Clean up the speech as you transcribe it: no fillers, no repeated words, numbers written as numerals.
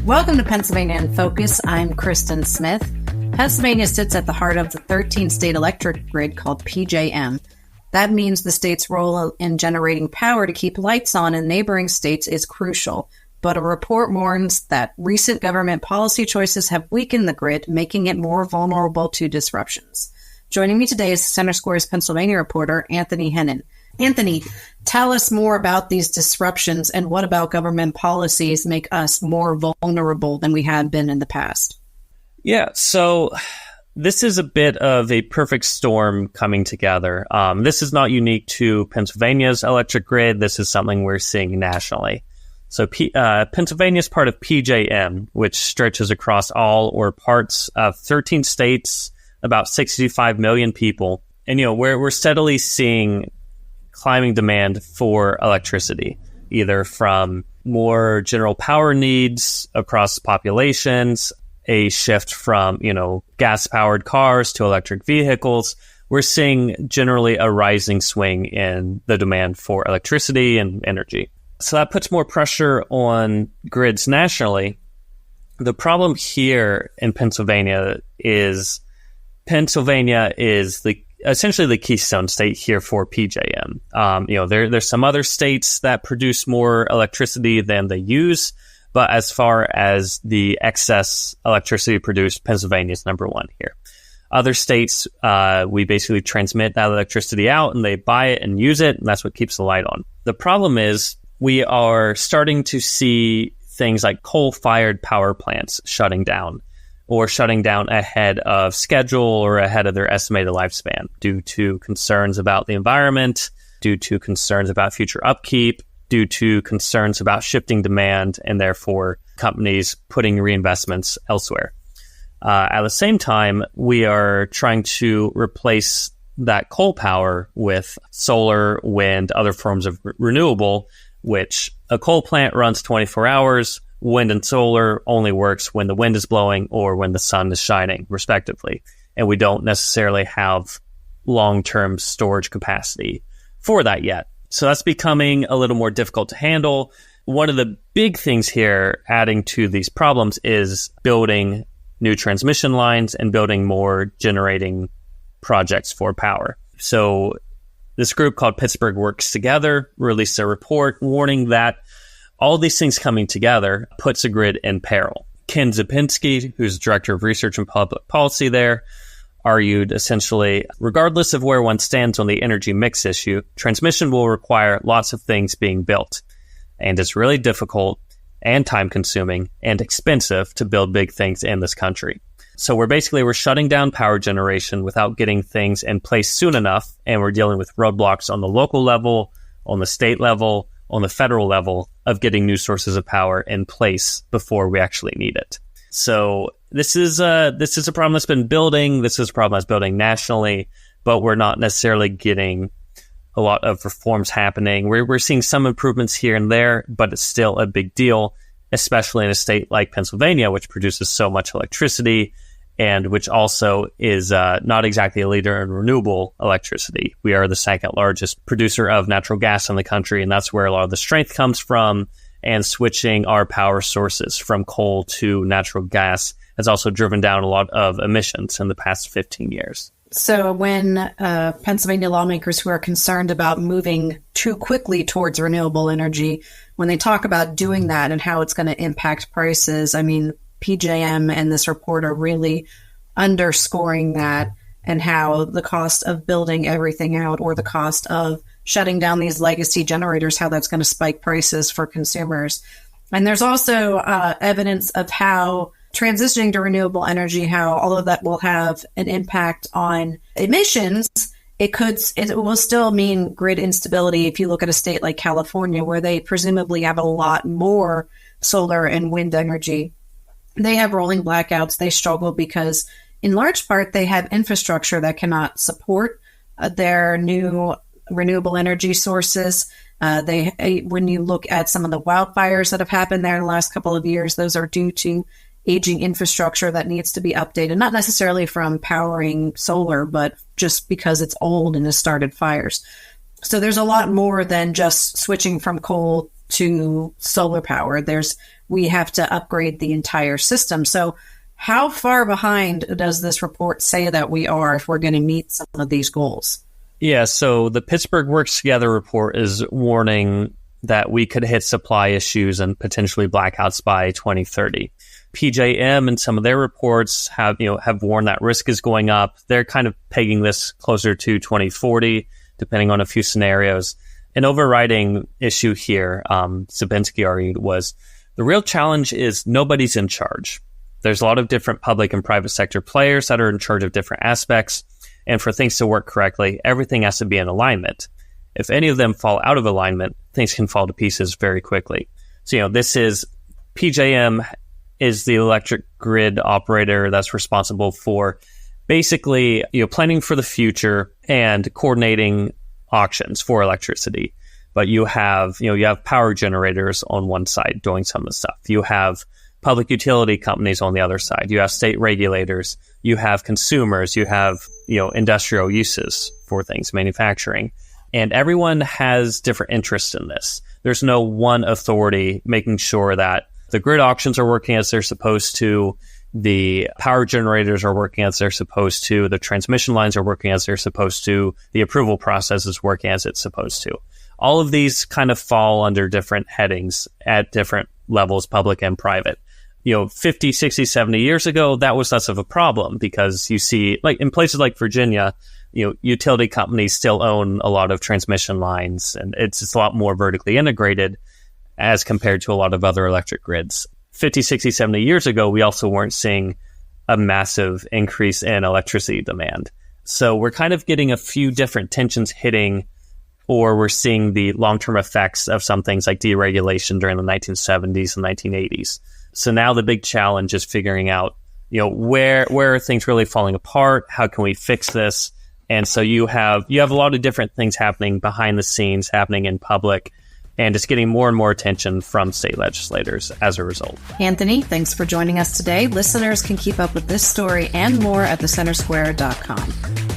Welcome to Pennsylvania in Focus. I'm Kristen Smith. Pennsylvania sits at the heart of the 13-state electric grid called PJM. That means the state's role in generating power to keep lights on in neighboring states is crucial. But a report warns that recent government policy choices have weakened the grid, making it more vulnerable to disruptions. Joining me today is Center Square's Pennsylvania reporter, Anthony Hennon. Anthony, tell us more about these disruptions and what about government policies make us more vulnerable than we have been in the past? Yeah, so this is a bit of a perfect storm coming together. This is not unique to Pennsylvania's electric grid. This is something we're seeing nationally. So Pennsylvania is part of PJM, which stretches across all or parts of 13 states, about 65 million people. And, we're steadily seeing climbing demand for electricity, either from more general power needs across populations, a shift from, gas-powered cars to electric vehicles. We're seeing generally a rising swing in the demand for electricity and energy. So that puts more pressure on grids nationally. The problem here in Pennsylvania is essentially the keystone state here for PJM. There's some other states that produce more electricity than they use, but as far as the excess electricity produced, Pennsylvania is number one here. Other states, we basically transmit that electricity out and they buy it and use it, and that's what keeps the light on. The problem is we are starting to see things like coal-fired power plants shutting down ahead of schedule or ahead of their estimated lifespan due to concerns about the environment, due to concerns about future upkeep, due to concerns about shifting demand, and therefore companies putting reinvestments elsewhere. At the same time, we are trying to replace that coal power with solar, wind, other forms of renewable, which a coal plant runs 24 hours. Wind and solar only works when the wind is blowing or when the sun is shining, respectively. And we don't necessarily have long-term storage capacity for that yet. So that's becoming a little more difficult to handle. One of the big things here adding to these problems is building new transmission lines and building more generating projects for power. So this group called Pittsburgh Works Together released a report warning that all these things coming together puts a grid in peril. Ken Zapinski, who's director of research and public policy there, argued essentially, regardless of where one stands on the energy mix issue, transmission will require lots of things being built. And it's really difficult and time-consuming and expensive to build big things in this country. So we're shutting down power generation without getting things in place soon enough, and we're dealing with roadblocks on the local level, on the state level, on the federal level of getting new sources of power in place before we actually need it. So this is a problem that's been building. This is a problem that's building nationally, but we're not necessarily getting a lot of reforms happening. We're seeing some improvements here and there, but it's still a big deal, especially in a state like Pennsylvania, which produces so much electricity and which also is not exactly a leader in renewable electricity. We are the second largest producer of natural gas in the country, and that's where a lot of the strength comes from. And switching our power sources from coal to natural gas has also driven down a lot of emissions in the past 15 years. So when Pennsylvania lawmakers who are concerned about moving too quickly towards renewable energy, when they talk about doing that and how it's going to impact prices, PJM and this report are really underscoring that, and how the cost of building everything out or the cost of shutting down these legacy generators, how that's going to spike prices for consumers. And there's also evidence of how transitioning to renewable energy, how all of that will have an impact on emissions. It will still mean grid instability if you look at a state like California, where they presumably have a lot more solar and wind energy. They have rolling blackouts. They struggle because, in large part, they have infrastructure that cannot support their new renewable energy sources. When you look at some of the wildfires that have happened there in the last couple of years, those are due to aging infrastructure that needs to be updated, not necessarily from powering solar, but just because it's old and has started fires. So there's a lot more than just switching from coal to solar power. We have to upgrade the entire system. So how far behind does this report say that we are if we're going to meet some of these goals? Yeah, so the Pittsburgh Works Together report is warning that we could hit supply issues and potentially blackouts by 2030. PJM and some of their reports have warned that risk is going up. They're kind of pegging this closer to 2040, depending on a few scenarios. An overriding issue here, Zabinski argued, was the real challenge is nobody's in charge. There's a lot of different public and private sector players that are in charge of different aspects. And for things to work correctly, everything has to be in alignment. If any of them fall out of alignment, things can fall to pieces very quickly. So, this is PJM is the electric grid operator that's responsible for basically, planning for the future and coordinating auctions for electricity. But you have power generators on one side doing some of the stuff. You have public utility companies on the other side. You have state regulators. You have consumers. You have, industrial uses for things, manufacturing. And everyone has different interests in this. There's no one authority making sure that the grid auctions are working as they're supposed to, the power generators are working as they're supposed to, the transmission lines are working as they're supposed to, the approval process is working as it's supposed to. All of these kind of fall under different headings at different levels, public and private. 50, 60, 70 years ago, that was less of a problem because you see, like in places like Virginia, utility companies still own a lot of transmission lines, and it's a lot more vertically integrated as compared to a lot of other electric grids. 50, 60, 70 years ago, we also weren't seeing a massive increase in electricity demand. So we're kind of getting a few different tensions hitting, or we're seeing the long-term effects of some things like deregulation during the 1970s and 1980s. So now the big challenge is figuring out, where are things really falling apart? How can we fix this? And so you have a lot of different things happening behind the scenes, happening in public, and it's getting more and more attention from state legislators as a result. Anthony, thanks for joining us today. Listeners can keep up with this story and more at thecentersquare.com.